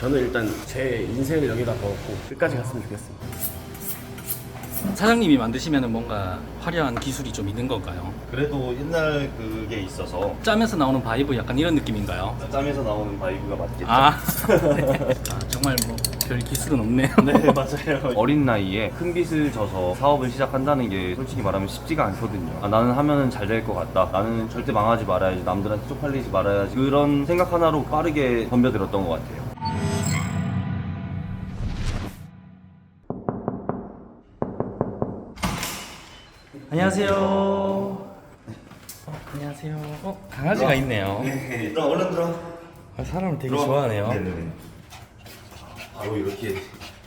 저는 일단 제 인생을 여기다 걸었고 끝까지 갔으면 좋겠습니다. 사장님이 만드시면 뭔가 화려한 기술이 좀 있는 건가요? 그래도 옛날 그게 있어서 짬에서 나오는 바이브 약간 이런 느낌인가요? 짬에서 나오는 바이브가 맞겠죠? 네. 정말 뭐 별 기술은 없네요. 네 맞아요. 어린 나이에 큰 빚을 져서 사업을 시작한다는 게 솔직히 말하면 쉽지가 않거든요. 나는 하면은 잘 될 것 같다, 나는 절대 망하지 말아야지, 남들한테 쪽팔리지 말아야지, 그런 생각 하나로 빠르게 덤벼들었던 것 같아요. 안녕하세요. 안녕하세요. 강아지가 있네요. 네, 들어 얼른 들어. 사람을 되게 좋아하네요. 네네네. 바로 이렇게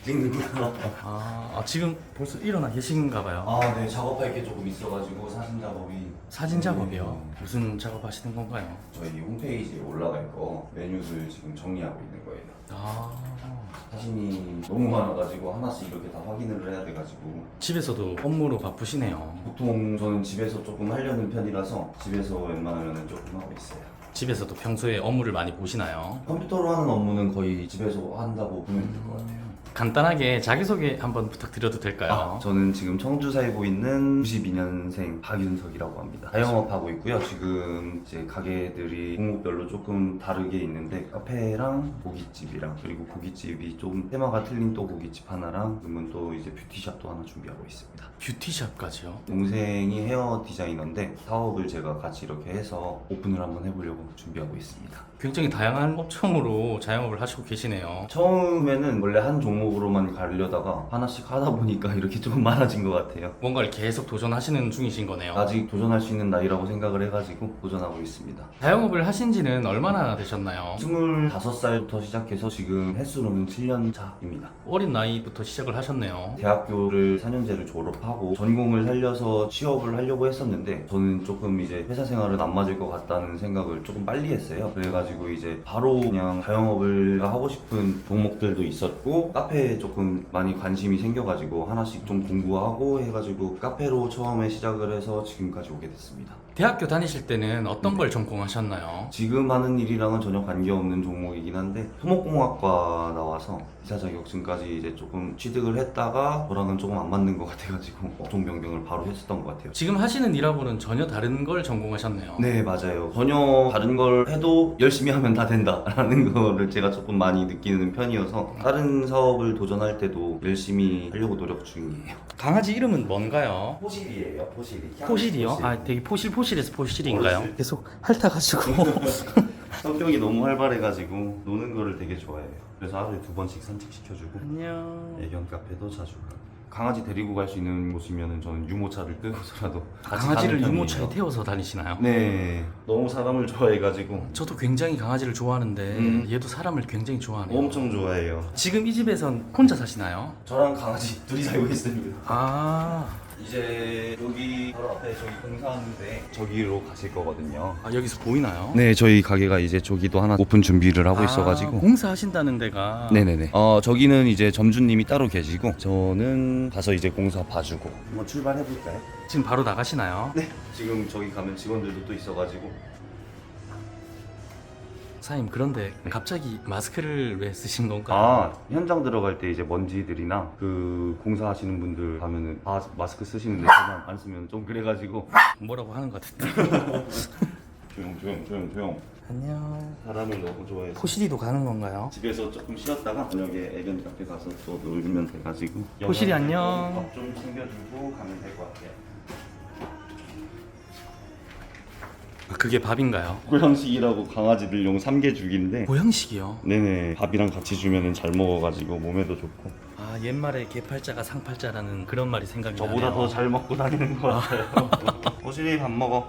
찍는구나. 지금 벌써 일어나 계신가 봐요. 네, 작업할 게 조금 있어가지고 사진 작업이. 사진 작업이요? 무슨 작업 하시는 건가요? 저희 홈페이지에 올라갈 거 메뉴들 지금 정리하고 있는 거예요. 사진이 너무 많아가지고 하나씩 이렇게 다 확인을 해야 돼가지고. 집에서도 업무로 바쁘시네요. 보통 저는 집에서 조금 하려는 편이라서 집에서 웬만하면 조금 하고 있어요. 집에서도 평소에 업무를 많이 보시나요? 컴퓨터로 하는 업무는 거의 집에서 한다고 보면 될 것 같아요. 간단하게 자기소개 한번 부탁드려도 될까요? 저는 지금 청주 살고 있는 92년생 박윤석이라고 합니다. 자영업하고 있고요. 지금 이제 가게들이 종목별로 조금 다르게 있는데 카페랑 고깃집이랑, 그리고 고깃집이 좀 테마가 틀린 또 고깃집 하나랑, 그러면 또 이제 뷰티샵도 하나 준비하고 있습니다. 뷰티샵까지요? 동생이 헤어 디자이너인데 사업을 제가 같이 이렇게 해서 오픈을 한번 해보려고 준비하고 있습니다. 굉장히 다양한 업종으로 자영업을 하시고 계시네요. 처음에는 원래 한 종목으로만 가려다가 하나씩 하다 보니까 이렇게 좀 많아진 것 같아요. 뭔가를 계속 도전하시는 중이신 거네요. 아직 도전할 수 있는 나이라고 생각을 해가지고 도전하고 있습니다. 자영업을 하신 지는 얼마나 되셨나요? 25살부터 시작해서 지금 횟수로는 7년 차입니다. 어린 나이부터 시작을 하셨네요. 대학교를 4년제를 졸업하고 전공을 살려서 취업을 하려고 했었는데, 저는 조금 이제 회사 생활은 안 맞을 것 같다는 생각을 조금 빨리 했어요. 그래가지고 이제 바로 그냥 자영업을 하고 싶은 종목들도 있었고, 카페에 조금 많이 관심이 생겨가지고 하나씩 좀 공부하고 해가지고 카페로 처음에 시작을 해서 지금까지 오게 됐습니다. 대학교 다니실 때는 어떤 걸 전공하셨나요? 지금 하는 일이랑은 전혀 관계없는 종목이긴 한데 토목공학과 나와서 이사 자격증까지 이제 조금 취득을 했다가 저랑은 조금 안 맞는 것 같아가지고 업종 변경을 바로 했었던 것 같아요. 지금 하시는 일하고는 전혀 다른 걸 전공하셨네요. 네 맞아요. 전혀 다른 걸 해도 열심히 하면 다 된다라는 거를 제가 조금 많이 느끼는 편이어서 다른 사업을 도전할 때도 열심히 하려고 노력 중이에요. 강아지 이름은 뭔가요? 포실이에요. 포실이. 포실이요? 되게 포실에서 포실인가요? 포실. 계속 핥아가지고 성격이 너무 활발해가지고 노는 거를 되게 좋아해요. 그래서 하루에 2번씩 산책시켜주고 안녕. 애견 카페도 자주 가고. 강아지 데리고 갈 수 있는 곳이면 저는 유모차를 끌고서라도 같이 강아지를 가는 유모차에 편이에요. 태워서 다니시나요? 네, 너무 사람을 좋아해가지고 저도 굉장히 강아지를 좋아하는데 얘도 사람을 굉장히 좋아하네요. 엄청 좋아해요. 지금 이 집에선 혼자 사시나요? 저랑 강아지 둘이 살고 있습니다. 이제 여기 바로 앞에 저기 공사하는데 저기로 가실 거거든요. 여기서 보이나요? 네, 저희 가게가 이제 저기도 하나 오픈 준비를 하고 있어가지고. 공사하신다는 데가 네네네. 저기는 이제 점주님이 따로 계시고 저는 가서 이제 공사 봐주고. 한번 출발해 볼까요? 지금 바로 나가시나요? 네. 지금 저기 가면 직원들도 또 있어가지고. 사장님 그런데 갑자기 마스크를 왜 쓰신 건가요? 현장 들어갈 때 이제 먼지들이나 그 공사하시는 분들 가면은 마스크 쓰시는데 저만 안 쓰면 좀 그래가지고. 뭐라고 하는 것 같은데. 조용. 안녕. 사람을 너무 좋아해서. 포실이도 가는 건가요? 집에서 조금 쉬었다가 저녁에 애견 카페 가서 또 놀면 돼가지고. 포실이 안녕. 밥 좀 챙겨주고 가면 될 것 같아요. 그게 밥인가요? 보양식이라고 강아지들용 삼계죽인데. 보양식이요? 네네. 밥이랑 같이 주면은 잘 먹어가지고 몸에도 좋고. 옛말에 개팔자가 상팔자라는 그런 말이 생각이 저보다 나네요. 더 잘 먹고 다니는 것 같아요. 호실이 밥 먹어.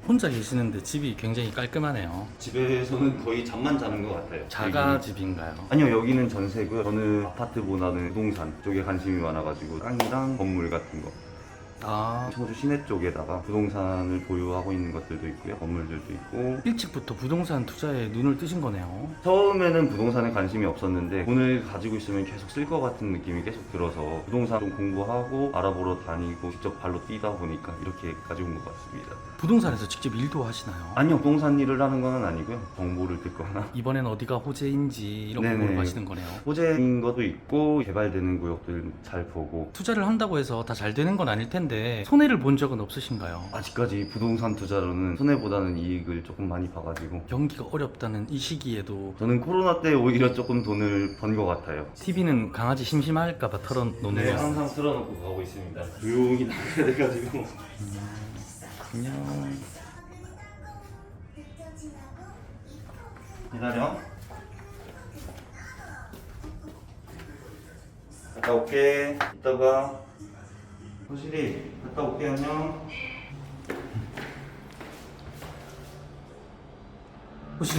혼자 계시는데 집이 굉장히 깔끔하네요. 집에서는 거의 잠만 자는 것 같아요. 자가 여기. 집인가요? 아니요, 여기는 전세고요. 저는 아파트보다는 부동산 쪽에 관심이 많아가지고 땅이랑 건물 같은 거. 아, 청주 시내 쪽에다가 부동산을 보유하고 있는 것들도 있고요. 건물들도 있고. 일찍부터 부동산 투자에 눈을 뜨신 거네요. 처음에는 부동산에 관심이 없었는데 돈을 가지고 있으면 계속 쓸 것 같은 느낌이 계속 들어서 부동산 좀 공부하고 알아보러 다니고 직접 발로 뛰다 보니까 이렇게까지 온 것 같습니다. 부동산에서 직접 일도 하시나요? 아니요, 부동산 일을 하는 건 아니고요. 정보를 듣거나 이번엔 어디가 호재인지 이런 거 네네. 보러 가시는 거네요. 호재인 것도 있고 개발되는 구역들 잘 보고. 투자를 한다고 해서 다 잘 되는 건 아닐 텐데 손해를 본 적은 없으신가요? 아직까지 부동산 투자로는 손해보다는 이익을 조금 많이 봐가지고 경기가 어렵다는 이 시기에도 저는 코로나 때 오히려 조금 돈을 번 것 같아요. TV는 강아지 심심할까봐 털어놓는 네, 거예요. 항상 틀어놓고 가고 있습니다. 조용히 나가야 돼가지고. 안녕. 기다려. 갔다 올게. 이따가. 호실이 갔다 올게. 안녕. 혹시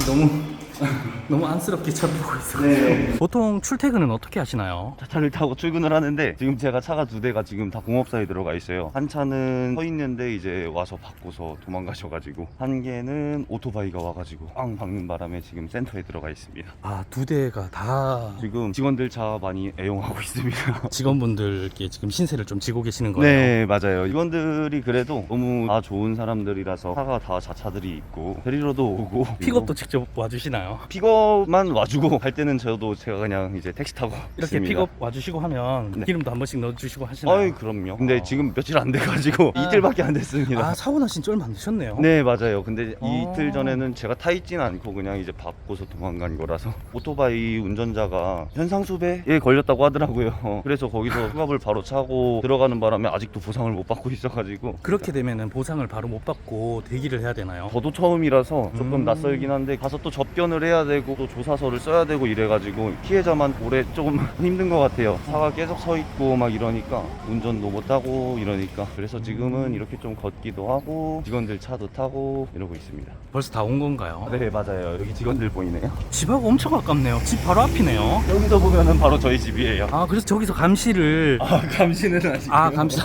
너무 안쓰럽게 쳐다보고 있어요. 네. 보통 출퇴근은 어떻게 하시나요? 차를 타고 출근을 하는데 지금 제가 차가 2대가 지금 다 공업사에 들어가 있어요. 한 차는 서 있는데 이제 와서 바꿔서 도망가셔가지고, 한 개는 오토바이가 와가지고 빵 박는 바람에 지금 센터에 들어가 있습니다. 아, 2대가 다 지금 직원들 차 많이 애용하고 있습니다. 직원분들께 지금 신세를 좀 지고 계시는 거예요. 네, 맞아요. 직원들이 그래도 너무 다 좋은 사람들이라서 차가 다 자차들이 있고 데리러도 오고, 픽업도 직접 와주시나요? 픽업만 와주고 갈 때는 제가 그냥 이제 택시 타고 이렇게 있습니다. 픽업 와주시고 하면 네. 기름도 한 번씩 넣어주시고 하시나요? 아이, 그럼요. 근데 지금 며칠 안 돼가지고 이틀밖에 안 됐습니다. 아, 사고 나신 지 얼마 안 되셨네요. 네, 맞아요. 근데 어. 이틀 전에는 제가 타 있진 않고 그냥 이제 바꿔서 도망간 거라서. 오토바이 운전자가 현상수배에 걸렸다고 하더라고요. 그래서 거기서 수갑을 바로 차고 들어가는 바람에 아직도 보상을 못 받고 있어가지고. 그렇게 되면은 보상을 바로 못 받고 대기를 해야 되나요? 저도 처음이라서 조금 음. 낯설긴 한데 가서 또 접견을 해야 되고 또 조사서를 써야 되고 이래가지고 피해자만 오래 조금 힘든 것 같아요. 차가 계속 서 있고 막 이러니까 운전도 못하고 이러니까. 그래서 지금은 이렇게 좀 걷기도 하고 직원들 차도 타고 이러고 있습니다. 벌써 다 온 건가요? 네, 맞아요. 여기 직원들 보이네요. 집하고 엄청 가깝네요. 집 바로 앞이네요. 여기서 보면은 바로 저희 집이에요. 아, 그래서 저기서 감시를. 아, 감시는 아니고. 아, 감시.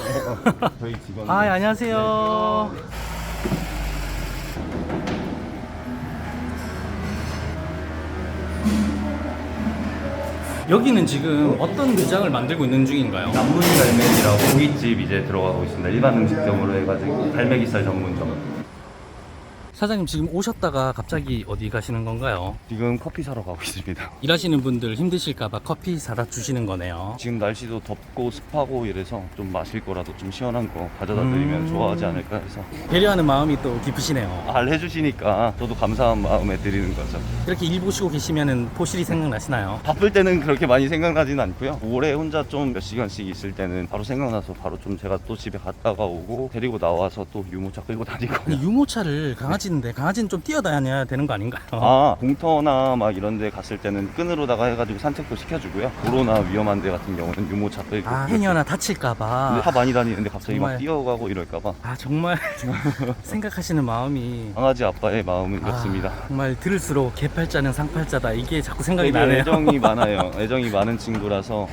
저희 직원. 아, 예, 안녕하세요. 여기는 지금 어떤 매장을 만들고 있는 중인가요? 남문 갈매기라고 고깃집 이제 들어가고 있습니다. 일반 음식점으로 해가지고 갈매기살 전문점. 사장님 지금 오셨다가 갑자기 어디 가시는 건가요? 지금 커피 사러 가고 있습니다. 일하시는 분들 힘드실까봐 커피 사다 주시는 거네요. 지금 날씨도 덥고 습하고 이래서 좀 마실 거라도 좀 시원한 거 가져다 드리면 좋아하지 않을까 해서. 배려하는 마음이 또 깊으시네요. 알 해주시니까 저도 감사한 마음에 드리는 거죠. 이렇게 일 보시고 계시면은 포실이 생각나시나요? 바쁠 때는 그렇게 많이 생각나진 않고요. 오래 혼자 좀 몇 시간씩 있을 때는 바로 생각나서 바로 좀 제가 또 집에 갔다가 오고 데리고 나와서 또 유모차 끌고 다니고. 아니, 유모차를 강아지인데 강아지는 좀 뛰어다녀야 되는 거 아닌가요? 아, 공터나 막 이런 데 갔을 때는 끈으로다가 해가지고 산책도 시켜주고요. 도로나 위험한 데 같은 경우는 유모차 끌고. 아, 행여나 다칠까봐. 근데 차 많이 다니는데 갑자기 정말. 막 뛰어가고 이럴까봐. 아, 정말 생각하시는 마음이. 강아지 아빠의 마음은 그렇습니다. 정말 들을수록 개팔자는 상팔자다 이게 자꾸 생각이 되게 나네요. 애정이 많아요. 애정이 많은 친구라서.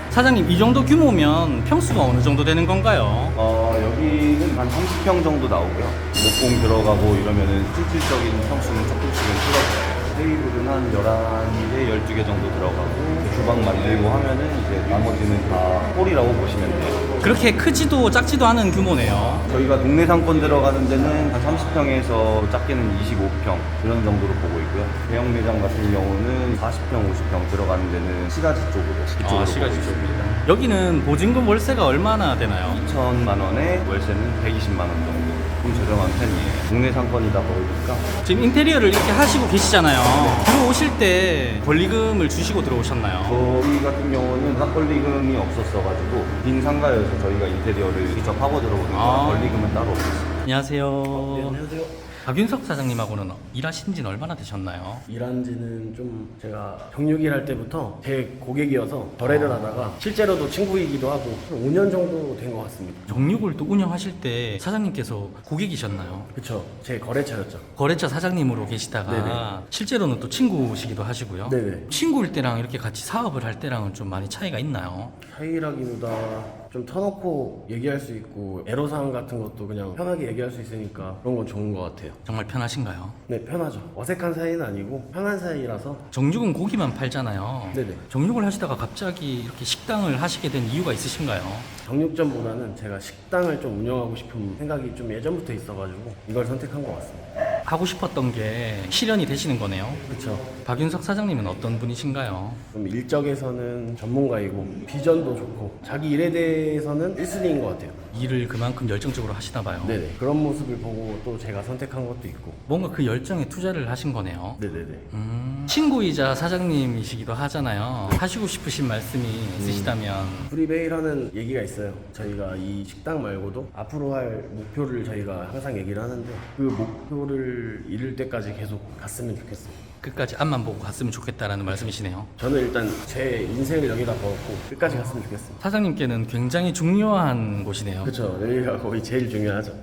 사장님, 이 정도 규모면 평수가 어느 정도 되는 건가요? 여기는 한 30평 정도 나오고요. 목공 들어가고 이러면은 실질적인 평수는 조금씩은 줄어들어요. 테이블은 한 11개, 12개 정도 들어가고 주방 만들고 하면은 이제 나머지는 다 홀이라고 보시면 돼요. 그렇게 크지도 작지도 않은 규모네요. 저희가 동네 상권 들어가는 데는 한 30평에서 작게는 25평 그런 정도로 보고 있고요. 대형 매장 같은 경우는 40평, 50평 들어가는 데는 시가지 쪽으로 이쪽으로 보고 있습니다. 여기는 보증금 월세가 얼마나 되나요? 2천만 원에 월세는 120만 원 정도. 좀 저렴한 편이에요. 동네 상권이다 보니까. 지금 인테리어를 이렇게 하시고 계시잖아요. 들어오실 때 권리금을 주시고 들어오셨나요? 저희 같은 경우는 납권리금이 없었어가지고 빈 상가여서 저희가 인테리어를 직접 하고 들어오는 거 아. 권리금은 따로 없었어요. 안녕하세요. 안녕하세요. 박윤석 사장님하고는 일하신 지는 얼마나 되셨나요? 일한 지는 좀 제가 경육일 할 때부터 제 고객이어서 거래를 하다가 실제로도 친구이기도 하고 한 5년 정도 된 것 같습니다. 정육을 또 운영하실 때 사장님께서 고객이셨나요? 그쵸. 제 거래처였죠. 거래처 사장님으로 계시다가 네네. 실제로는 또 친구시기도 하시고요. 네네. 친구일 때랑 이렇게 같이 사업을 할 때랑은 좀 많이 차이가 있나요? 차이라기보다 좀 터놓고 얘기할 수 있고 애로사항 같은 것도 그냥 편하게 얘기할 수 있으니까 그런 건 좋은 것 같아요. 정말 편하신가요? 네, 편하죠. 어색한 사이는 아니고 편한 사이라서. 정육은 고기만 팔잖아요. 네네. 정육을 하시다가 갑자기 이렇게 식당을 하시게 된 이유가 있으신가요? 정육점보다는 제가 식당을 좀 운영하고 싶은 생각이 좀 예전부터 있어가지고 이걸 선택한 것 같습니다. 하고 싶었던 게 실현이 되시는 거네요. 그쵸. 박윤석 사장님은 어떤 분이신가요? 좀 일적에서는 전문가이고 비전도 좋고 자기 일에 대해서는 1순위인 것 같아요. 일을 그만큼 열정적으로 하시나 봐요. 네네. 그런 모습을 보고 또 제가 선택한 것도 있고. 뭔가 그 열정에 투자를 하신 거네요. 네네네. 친구이자 사장님이시기도 하잖아요. 하시고 싶으신 말씀이 있으시다면 프리베일 하는 얘기가 있어요. 저희가 이 식당 말고도 앞으로 할 목표를 저희가 항상 얘기를 하는데 그 목표를 이룰 때까지 계속 갔으면 좋겠어요. 끝까지 앞만 보고 갔으면 좋겠다라는 말씀이시네요. 저는 일단 제 인생을 여기다 걸었고 끝까지 갔으면 좋겠습니다. 사장님께는 굉장히 중요한 곳이네요. 그렇죠. 여기가 거의 제일 중요하죠.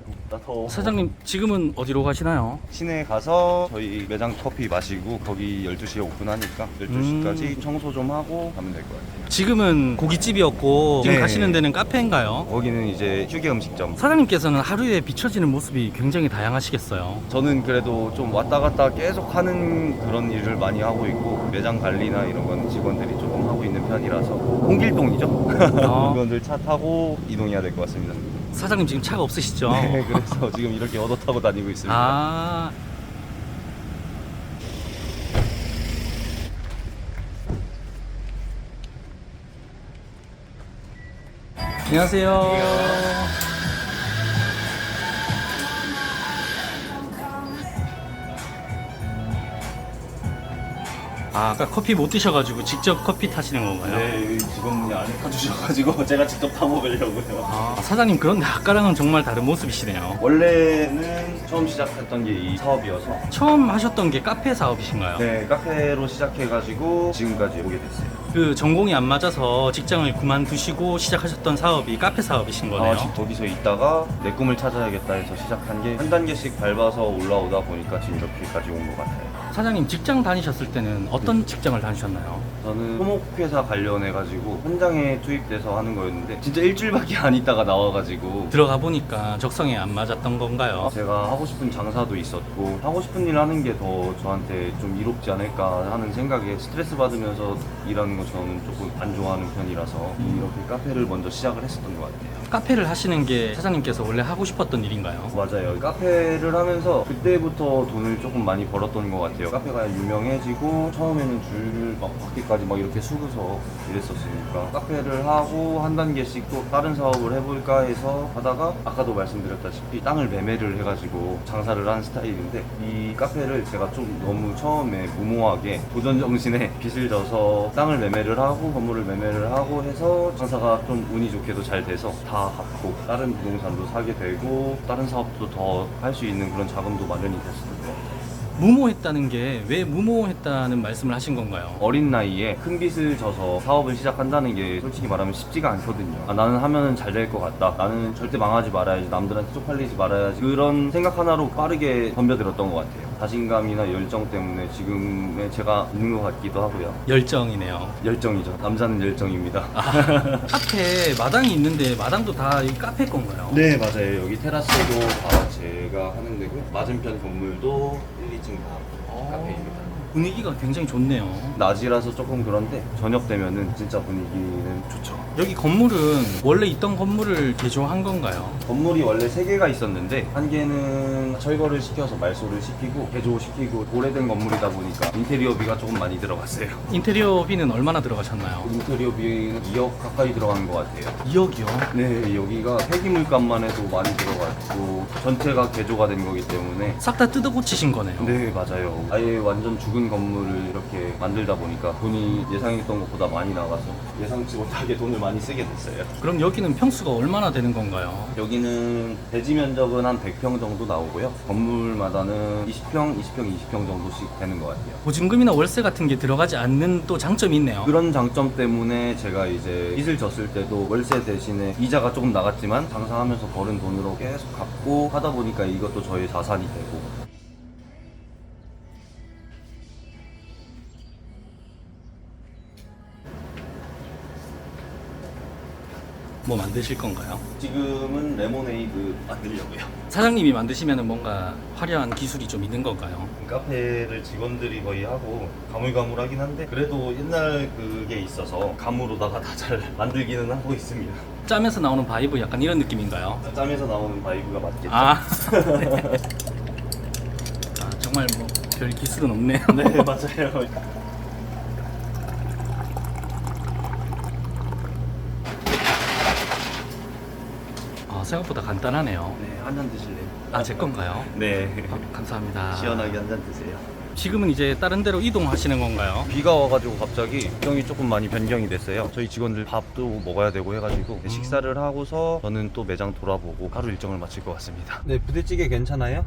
사장님 지금은 어디로 가시나요? 시내 가서 저희 매장 커피 마시고 거기 12시에 오픈하니까 12시까지 청소 좀 하고 가면 될 것 같아요. 지금은 고깃집이었고 지금 네. 가시는 데는 카페인가요? 거기는 이제 휴게 음식점. 사장님께서는 하루에 비춰지는 모습이 굉장히 다양하시겠어요. 저는 그래도 좀 왔다 갔다 계속 하는 그런 일을 많이 하고 있고 매장 관리나 이런 건 직원들이 조금 하고 있는 편이라서 홍길동이죠. 직원들 차 타고 이동해야 될 것 같습니다. 사장님 지금 차가 없으시죠? 네, 그래서 지금 이렇게 얻어 타고 다니고 있습니다. 아. 안녕하세요. 아, 아까 커피 못 드셔가지고 직접 커피 타시는 건가요? 네, 직원분이 안에 타주셔가지고 제가 직접 타먹으려고요. 아, 사장님 그런데 아까랑은 정말 다른 모습이시네요. 원래는 처음 시작했던 게 이 사업이어서 처음 하셨던 게 카페 사업이신가요? 네, 카페로 시작해가지고 지금까지 오게 됐어요. 그 전공이 안 맞아서 직장을 그만두시고 시작하셨던 사업이 카페 사업이신 거네요. 지금 거기서 있다가 내 꿈을 찾아야겠다 해서 시작한 게 한 단계씩 밟아서 올라오다 보니까 지금 이렇게까지 온 것 같아요. 사장님 직장 다니셨을 때는 어떤 직장을 다니셨나요? 저는 토목회사 관련해가지고 현장에 투입돼서 하는 거였는데 진짜 일주일밖에 안 있다가 나와가지고 들어가 보니까 적성에 안 맞았던 건가요? 제가 하고 싶은 장사도 있었고 하고 싶은 일 하는 게 더 저한테 좀 이롭지 않을까 하는 생각에 스트레스 받으면서 일하는 거 저는 조금 안 좋아하는 편이라서 이렇게 카페를 먼저 시작을 했었던 것 같아요. 카페를 하시는 게 사장님께서 원래 하고 싶었던 일인가요? 맞아요. 카페를 하면서 그때부터 돈을 조금 많이 벌었던 것 같아요. 카페가 유명해지고 처음에는 줄 막 받기까지 막 이렇게 수고서 이랬었으니까 카페를 하고 한 단계씩 또 다른 사업을 해볼까 해서 하다가 아까도 말씀드렸다시피 땅을 매매를 해가지고 장사를 하는 스타일인데 이 카페를 제가 좀 너무 처음에 무모하게 도전 정신에 빚을 져서 땅을 매매를 하고 건물을 매매를 하고 해서 장사가 좀 운이 좋게도 잘 돼서 다 갚고 다른 부동산도 사게 되고 다른 사업도 더 할 수 있는 그런 자금도 마련이 됐었던 것 같아요. 무모했다는 게 왜 무모했다는 말씀을 하신 건가요? 어린 나이에 큰 빚을 져서 사업을 시작한다는 게 솔직히 말하면 쉽지가 않거든요. 나는 하면은 잘 될 것 같다. 나는 절대 망하지 말아야지. 남들한테 쪽팔리지 말아야지. 그런 생각 하나로 빠르게 덤벼들었던 것 같아요. 자신감이나 열정 때문에 지금의 제가 있는 것 같기도 하고요. 열정이네요. 열정이죠. 남자는 열정입니다. 카페 마당이 있는데 마당도 다 이 카페 건가요? 네, 맞아요. 여기 테라스도 다 제가 하는 데고 맞은편 건물도 1, 2층 다 카페입니다. 분위기가 굉장히 좋네요. 낮이라서 조금 그런데 저녁 되면은 진짜 분위기는 좋죠. 여기 건물은 원래 있던 건물을 개조한 건가요? 건물이 원래 3개가 있었는데 한 개는 철거를 시켜서 말소를 시키고 개조시키고 오래된 건물이다 보니까 인테리어비가 조금 많이 들어갔어요. 인테리어비는 얼마나 들어가셨나요? 인테리어비는 2억 가까이 들어간 것 같아요. 2억이요? 네, 여기가 폐기물값만 해도 많이 들어갔고 전체가 개조가 된 거기 때문에 싹 다 뜯어 고치신 거네요. 네, 맞아요. 아예 완전 죽은 좋은 건물을 이렇게 만들다 보니까 돈이 예상했던 것보다 많이 나가서 예상치 못하게 돈을 많이 쓰게 됐어요. 그럼 여기는 평수가 얼마나 되는 건가요? 여기는 대지 면적은 한 100평 정도 나오고요. 건물마다는 20평, 20평 정도씩 되는 것 같아요. 보증금이나 월세 같은 게 들어가지 않는 또 장점이 있네요. 그런 장점 때문에 제가 이제 빚을 졌을 때도 월세 대신에 이자가 조금 나갔지만 장사하면서 벌은 돈으로 계속 갚고 하다 보니까 이것도 저의 자산이 되고. 뭐 만드실 건가요? 지금은 레모네이드 만들려고요. 사장님이 만드시면 뭔가 화려한 기술이 좀 있는 건가요? 카페를 직원들이 거의 하고 가물가물하긴 한데 그래도 옛날 그게 있어서 감으로다가 다 잘 만들기는 하고 있습니다. 짬에서 나오는 바이브 약간 이런 느낌인가요? 짬에서 나오는 바이브가 맞겠죠? 아, 네. 아 정말 뭐 별 기술은 없네요. 네 맞아요. 아, 생각보다 간단하네요. 네, 한 잔 드실래요? 아, 제 건가요? 네. 아, 감사합니다. 시원하게 한 잔 드세요. 지금은 이제 다른 데로 이동하시는 건가요? 비가 와가지고 갑자기 일정이 조금 많이 변경이 됐어요. 저희 직원들 밥도 먹어야 되고 해가지고 식사를 하고서 저는 또 매장 돌아보고 하루 일정을 마칠 것 같습니다. 네, 부대찌개 괜찮아요?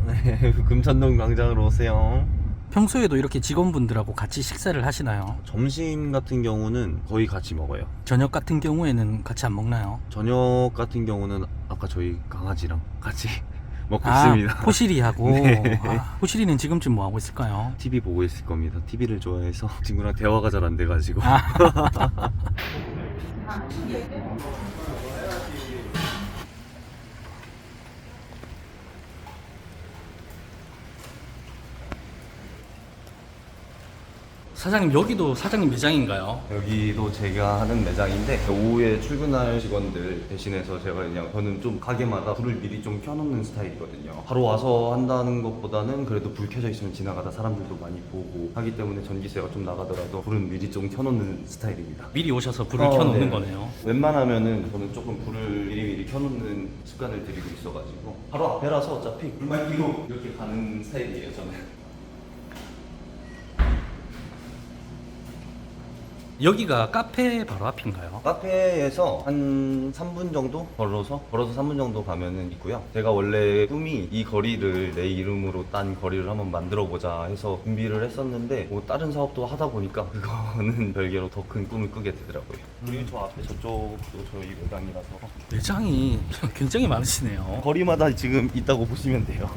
네, 금천동 광장으로 오세요. 평소에도 이렇게 직원분들하고 같이 식사를 하시나요? 점심 같은 경우는 거의 같이 먹어요. 저녁 같은 경우에는 같이 안 먹나요? 저녁 같은 경우는 아까 저희 강아지랑 같이 먹고 아, 있습니다. 포시리하고. 네. 아, 포시리는 지금쯤 뭐 하고 있을까요? TV 보고 있을 겁니다. TV를 좋아해서 친구랑 대화가 잘 안 돼가지고. 사장님, 여기도 사장님 매장인가요? 여기도 제가 하는 매장인데 오후에 출근할 직원들 대신해서 제가 그냥 저는 좀 가게마다 불을 미리 좀 켜놓는 스타일이거든요. 바로 와서 한다는 것보다는 그래도 불 켜져 있으면 지나가다 사람들도 많이 보고 하기 때문에 전기세가 좀 나가더라도 불은 미리 좀 켜놓는 스타일입니다. 미리 오셔서 불을 켜놓는 네. 거네요. 웬만하면은 저는 조금 불을 미리 켜놓는 습관을 들이고 있어가지고 바로 앞에라서 어차피 불만 켜고 이렇게 가는 스타일이에요 저는. 여기가 카페 바로 앞인가요? 카페에서 한 3분 정도 걸어서 3분 정도 가면은 있고요. 제가 원래 꿈이 이 거리를 내 이름으로 딴 거리를 한번 만들어 보자 해서 준비를 했었는데 뭐 다른 사업도 하다 보니까 그거는 별개로 더 큰 꿈을 꾸게 되더라고요. 그리고 저 앞에 저쪽도 저희 매장이라서 매장이 굉장히 많으시네요. 거리마다 지금 있다고 보시면 돼요.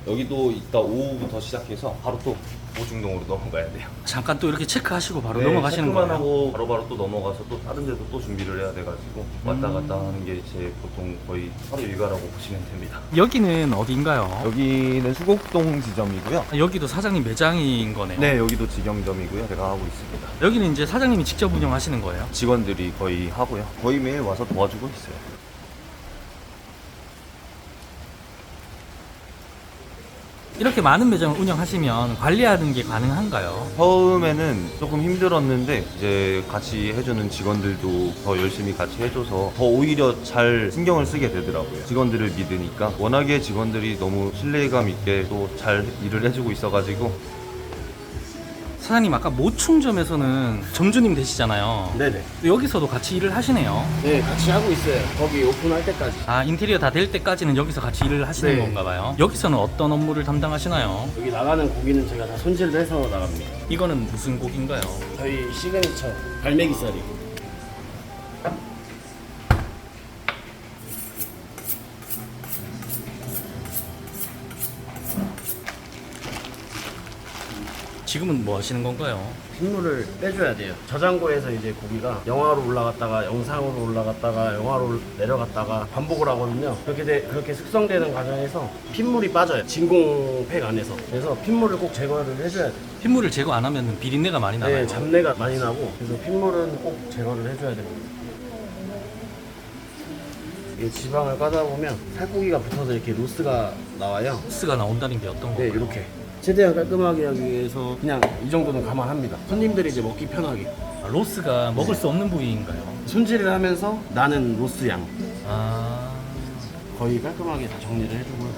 여기도 이따 오후부터 시작해서 바로 또 오중동으로 넘어가야 돼요. 잠깐 또 이렇게 체크하시고 바로 네, 넘어가시는 체크만 거예요? 하고 바로바로 또 넘어가서 또 다른 데도 또 준비를 해야 돼가지고 왔다 갔다 하는 게 제 보통 거의 하루 일과라고 보시면 됩니다. 여기는 어딘가요? 여기는 수곡동 지점이고요. 여기도 사장님 매장인 거네요. 네, 여기도 직영점이고요. 제가 하고 있습니다. 여기는 이제 사장님이 직접 운영하시는 거예요? 직원들이 거의 하고요. 거의 매일 와서 도와주고 있어요. 이렇게 많은 매장을 운영하시면 관리하는 게 가능한가요? 처음에는 조금 힘들었는데 이제 같이 해주는 직원들도 더 열심히 같이 해줘서 더 오히려 잘 신경을 쓰게 되더라고요. 직원들을 믿으니까 워낙에 직원들이 너무 신뢰감 있게 또 잘 일을 해주고 있어가지고. 사장님 아까 모충점에서는 점주님 되시잖아요. 네네. 여기서도 같이 일을 하시네요. 네, 같이 하고 있어요. 거기 오픈할 때까지. 아, 인테리어 다 될 때까지는 여기서 같이 일을 하시는 네. 건가 봐요. 여기서는 어떤 업무를 담당하시나요? 여기 나가는 고기는 제가 다 손질을 해서 나갑니다. 이거는 무슨 고기인가요? 저희 시그니처 갈매기살이. 지금은 뭐 하시는 건가요? 핏물을 빼줘야 돼요. 저장고에서 이제 고기가 영하로 올라갔다가 영상으로 올라갔다가 영하로 내려갔다가 반복을 하거든요. 그렇게 숙성되는 과정에서 핏물이 빠져요. 진공팩 안에서. 그래서 핏물을 꼭 제거를 해줘야 돼요. 핏물을 제거 안 하면 비린내가 많이 나요. 네, 잡내가 많이 나고 그래서 핏물은 꼭 제거를 해줘야 됩니다. 이 지방을 까다 보면 살코기가 붙어서 이렇게 로스가 나와요. 소스가 나온다는 게 어떤 네, 건가요? 이렇게 최대한 깔끔하게 하기 위해서 그냥 이 정도는 감안합니다. 손님들이 이제 먹기 편하게 아, 로스가 먹을 수 없는 부위인가요? 손질을 하면서 나는 로스 양 아, 거의 깔끔하게 다 정리를 해주고요.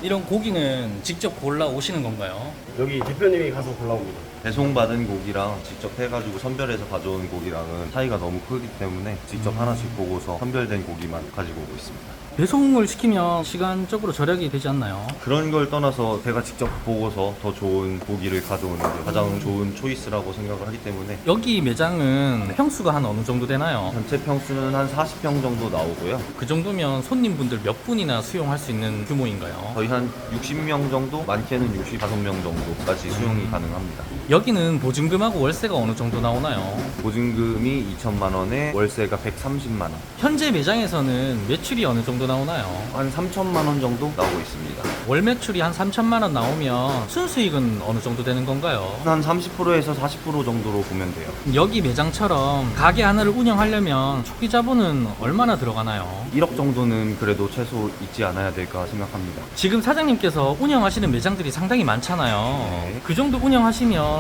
이런 고기는 직접 골라 오시는 건가요? 여기 대표님이 가서 골라옵니다. 배송받은 고기랑 직접 해가지고 선별해서 가져온 고기랑은 차이가 너무 크기 때문에 직접 하나씩 보고서 선별된 고기만 가지고 오고 있습니다. 배송을 시키면 시간적으로 절약이 되지 않나요? 그런 걸 떠나서 제가 직접 보고서 더 좋은 고기를 가져오는 게 가장 좋은 초이스라고 생각을 하기 때문에 여기 매장은 평수가 한 어느 정도 되나요? 전체 평수는 한 40평 정도 나오고요. 그 정도면 손님분들 몇 분이나 수용할 수 있는 규모인가요? 거의 한 60명 정도, 많게는 65명 정도까지 수용이 가능합니다. 여기는 보증금하고 월세가 어느 정도 나오나요? 보증금이 2천만 원에 월세가 130만 원. 현재 매장에서는 매출이 어느 정도 나오나요? 한 3천만 원 정도 나오고 있습니다. 월 매출이 한 3천만 원 나오면 순수익은 어느 정도 되는 건가요? 한 30%에서 40% 정도로 보면 돼요. 여기 매장처럼 가게 하나를 운영하려면 초기 자본은 얼마나 들어가나요? 1억 정도는 그래도 최소 있지 않아야 될까 생각합니다. 지금 사장님께서 운영하시는 매장들이 상당히 많잖아요. 네. 그 정도 운영하시면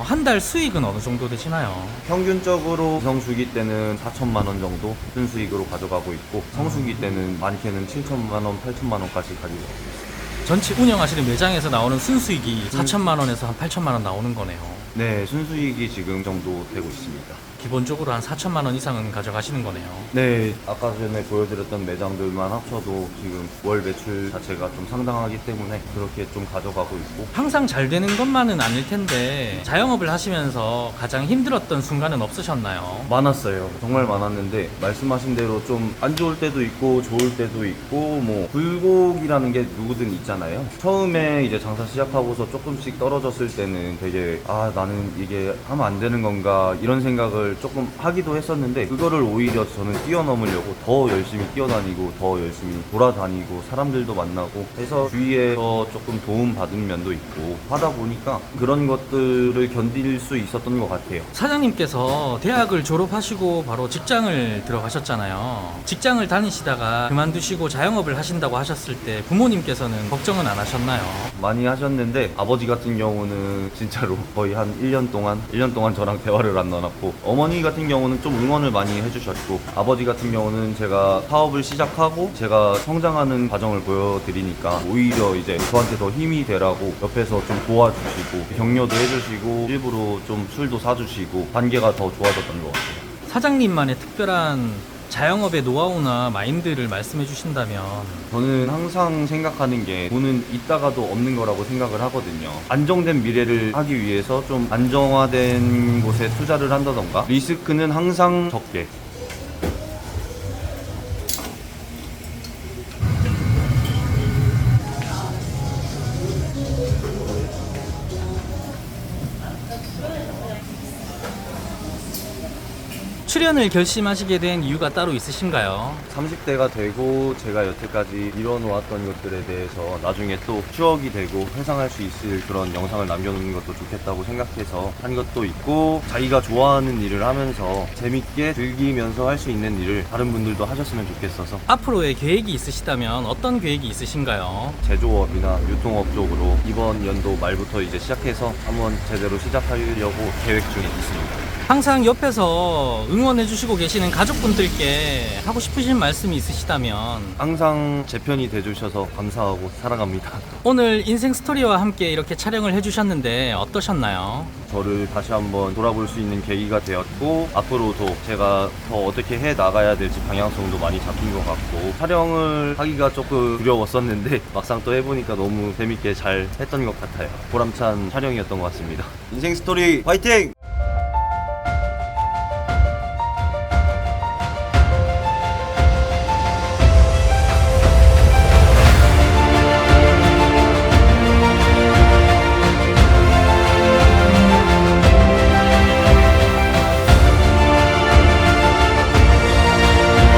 한 달 수익은 어느 정도 되시나요? 평균적으로 성수기 때는 4천만 원 정도 순수익으로 가져가고 있고 성수기 때는 많게는 7천만 원, 8천만 원까지 가지고 있습니다. 전체 운영하시는 매장에서 나오는 순수익이 4천만 원에서 한 8천만 원 나오는 거네요. 네, 순수익이 지금 정도 되고 있습니다. 기본적으로 한 4천만 원 이상은 가져가시는 거네요. 네, 아까 전에 보여드렸던 매장들만 합쳐도 지금 월 매출 자체가 좀 상당하기 때문에 그렇게 좀 가져가고 있고 항상 잘 되는 것만은 아닐 텐데 자영업을 하시면서 가장 힘들었던 순간은 없으셨나요? 많았어요. 정말 많았는데 말씀하신 대로 좀 안 좋을 때도 있고 좋을 때도 있고 뭐 굴곡이라는 게 누구든 있잖아요. 처음에 이제 장사 시작하고서 조금씩 떨어졌을 때는 되게 나는 이게 하면 안 되는 건가 이런 생각을 조금 하기도 했었는데 그거를 오히려 저는 뛰어넘으려고 더 열심히 뛰어다니고 더 열심히 돌아다니고 사람들도 만나고 해서 주위에서 조금 도움 받은 면도 있고 하다 보니까 그런 것들을 견딜 수 있었던 것 같아요. 사장님께서 대학을 졸업하시고 바로 직장을 들어가셨잖아요. 직장을 다니시다가 그만두시고 자영업을 하신다고 하셨을 때 부모님께서는 걱정은 안 하셨나요? 많이 하셨는데 아버지 같은 경우는 진짜로 거의 한 1년 동안 저랑 대화를 안 나눴고 어머니 같은 경우는 좀 응원을 많이 해주셨고 아버지 같은 경우는 제가 사업을 시작하고 제가 성장하는 과정을 보여드리니까 오히려 이제 저한테 더 힘이 되라고 옆에서 좀 도와주시고 격려도 해주시고 일부러 좀 술도 사주시고 관계가 더 좋아졌던 것 같아요. 사장님만의 특별한 자영업의 노하우나 마인드를 말씀해 주신다면 저는 항상 생각하는 게 돈은 있다가도 없는 거라고 생각을 하거든요. 안정된 미래를 하기 위해서 좀 안정화된 곳에 투자를 한다던가 리스크는 항상 적게. 출연을 결심하시게 된 이유가 따로 있으신가요? 30대가 되고 제가 여태까지 이뤄놓았던 것들에 대해서 나중에 또 추억이 되고 회상할 수 있을 그런 영상을 남겨놓는 것도 좋겠다고 생각해서 한 것도 있고 자기가 좋아하는 일을 하면서 재밌게 즐기면서 할 수 있는 일을 다른 분들도 하셨으면 좋겠어서 앞으로의 계획이 있으시다면 어떤 계획이 있으신가요? 제조업이나 유통업 쪽으로 이번 연도 말부터 이제 시작해서 한번 제대로 시작하려고 계획 중에 있습니다. 항상 옆에서 응원해 주시고 계시는 가족분들께 하고 싶으신 말씀이 있으시다면 항상 제 편이 돼주셔서 감사하고 사랑합니다. 오늘 인생 스토리와 함께 이렇게 촬영을 해주셨는데 어떠셨나요? 저를 다시 한번 돌아볼 수 있는 계기가 되었고 앞으로도 제가 더 어떻게 해 나가야 될지 방향성도 많이 잡힌 것 같고 촬영을 하기가 조금 두려웠었는데 막상 또 해보니까 너무 재밌게 잘 했던 것 같아요. 보람찬 촬영이었던 것 같습니다. 인생 스토리 화이팅!